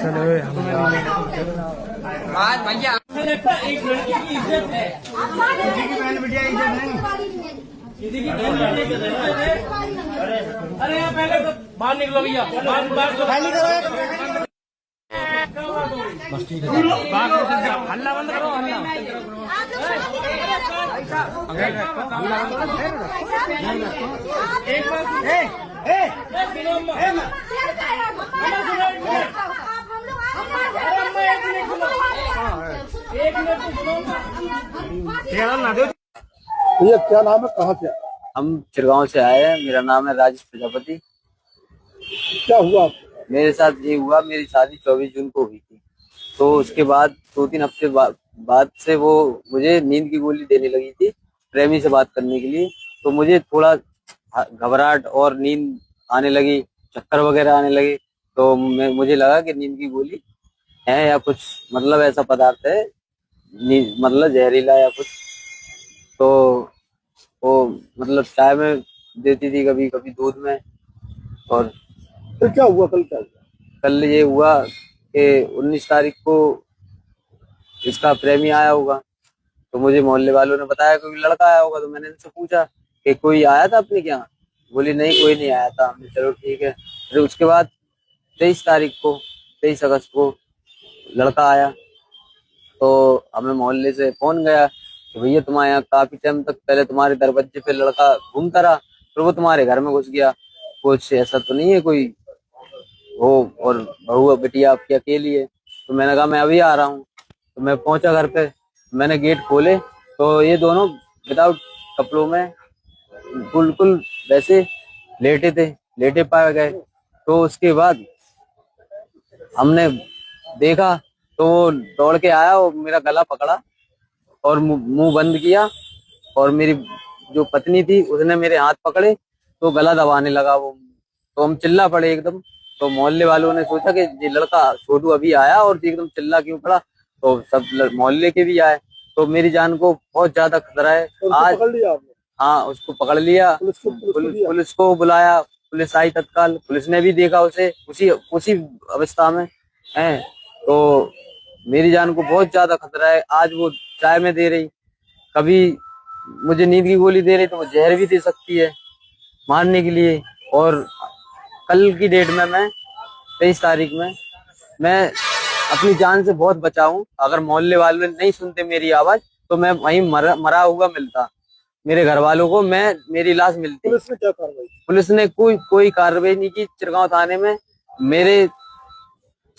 चलो आज भैया एक लड़की की इज्जत है, किसी की बहन बिटिया इज्जत नहीं। किसी की बहन बेटे की इज्जत है। अरे यहाँ पहले तो बाहर निकलो भैया, बाहर तो हल्ला बंद करो, हल्ला एक बार भैया क्या नाम है, कहाँ से? हम चिरगांव से आए हैं। मेरा नाम है राजेश प्रजापति। क्या हुआ आपको? मेरे साथ ये हुआ, मेरी शादी 24 जून को हुई थी। तो उसके बाद 2-3 हफ्ते बाद से वो मुझे नींद की गोली देने लगी थी प्रेमी से बात करने के लिए। तो मुझे थोड़ा घबराहट और नींद आने लगी, चक्कर वगैरह आने लगे। तो मुझे लगा कि नींद की गोली है या कुछ मतलब ऐसा पदार्थ है, मतलब जहरीला या कुछ। तो वो मतलब चाय में देती थी, कभी कभी दूध में। और फिर क्या हुआ, कल क्या हुआ? कल ये हुआ कि 19 तारीख को इसका प्रेमी आया होगा। तो मुझे मोहल्ले वालों ने बताया कोई लड़का आया होगा। तो मैंने इनसे पूछा कि कोई आया था अपने क्या? बोली नहीं, कोई नहीं आया था। हमने चलो ठीक है। फिर उसके बाद 23 अगस्त को लड़का आया। तो हमें मोहल्ले से फोन गया कि भैया तुम्हारे यहाँ काफी टाइम तक पहले तुम्हारे दरवाजे पे लड़का घूमता रहा, फिर वो तुम्हारे घर में घुस गया। कुछ ऐसा तो नहीं है कोई हो, और बहू बिटिया आपकी अकेली है? तो मैंने कहा मैं अभी आ रहा हूँ। तो मैं पहुंचा घर पे, मैंने गेट खोले तो ये दोनों विदाउट कपड़ों में बिल्कुल वैसे लेटे पाए गए। तो उसके बाद हमने देखा तो वो दौड़ के आया और मेरा गला पकड़ा और मुंह बंद किया। और मेरी जो पत्नी थी उसने मेरे हाथ पकड़े तो गला दबाने लगा वो। तो हम चिल्ला पड़े एकदम। तो मोहल्ले वालों ने सोचा कि ये लड़का छोटू अभी आया और एकदम चिल्ला क्यों पड़ा। तो सब मोहल्ले के भी आए। तो मेरी जान को बहुत ज्यादा खतरा है आज। पकड़ लिया आपने? हाँ, उसको पकड़ लिया, पुलिस को बुलाया। पुलिस आई तत्काल। पुलिस ने भी देखा उसे उसी अवस्था में है। तो मेरी जान को बहुत ज्यादा खतरा है। आज वो चाय में दे रही, कभी मुझे नींद की गोली दे रही, तो वो जहर भी दे सकती है मारने के लिए। और कल की डेट में मैं 23 तारीख में मैं अपनी जान से बहुत बचा हूं। अगर मोहल्ले वाले नहीं सुनते मेरी आवाज तो मैं वहीं मरा हुआ मिलता मेरे घर वालों को, मेरी लाश मिलती। पुलिस ने क्या कार्रवाई? पुलिस ने कोई कार्रवाई नहीं की। चिरगांव थाने में मेरे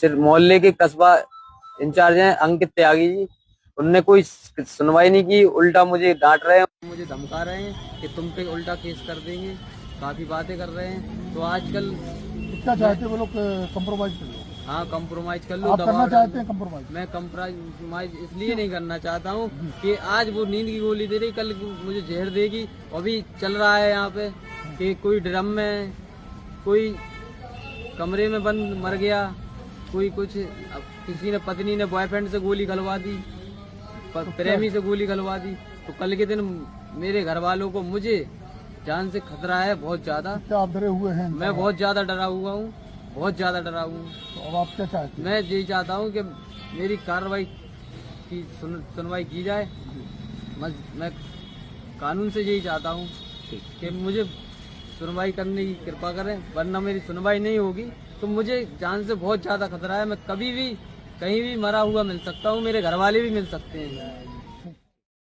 मोहल्ले के कस्बा इंचार्ज हैं अंकित त्यागी जी, उनने कोई सुनवाई नहीं की। उल्टा मुझे डांट रहे हैं, मुझे धमका रहे हैं कि तुम पे उल्टा केस कर देंगे, काफी बातें कर रहे हैं। तो आजकल क्या चाहते वो लोग? कंप्रोमाइज कर लो। हाँ, कंप्रोमाइज कर लो। आप करना चाहते हैं कंप्रोमाइज? मैं कंप्रोमाइज इसलिए नहीं करना चाहता हूँ कि आज वो नींद की गोली दे रही, कल मुझे जहर देगी। अभी चल रहा है यहाँ पे कि कोई ड्रम में, कोई कमरे में बंद मर गया, कोई कुछ। किसी ने पत्नी ने बॉयफ्रेंड से गोली खलवा दी, प्रेमी से गोली खलवा दी। तो कल के दिन मेरे घर वालों को, मुझे जान से खतरा है बहुत ज्यादा। क्या आप डरे हुए हैं? मैं बहुत ज्यादा डरा हुआ हूँ, बहुत ज्यादा डरा हुआ हूँ। तो अब आप क्या चाहते हैं? मैं यही चाहता हूँ कि मेरी कार्रवाई की सुनवाई की जाए। मैं कानून से यही चाहता हूँ कि मुझे सुनवाई करने की कृपा करें, वरना मेरी सुनवाई नहीं होगी तो मुझे जान से बहुत ज्यादा खतरा है। मैं कभी भी कहीं भी मरा हुआ मिल सकता हूँ, मेरे घर वाले भी मिल सकते हैं।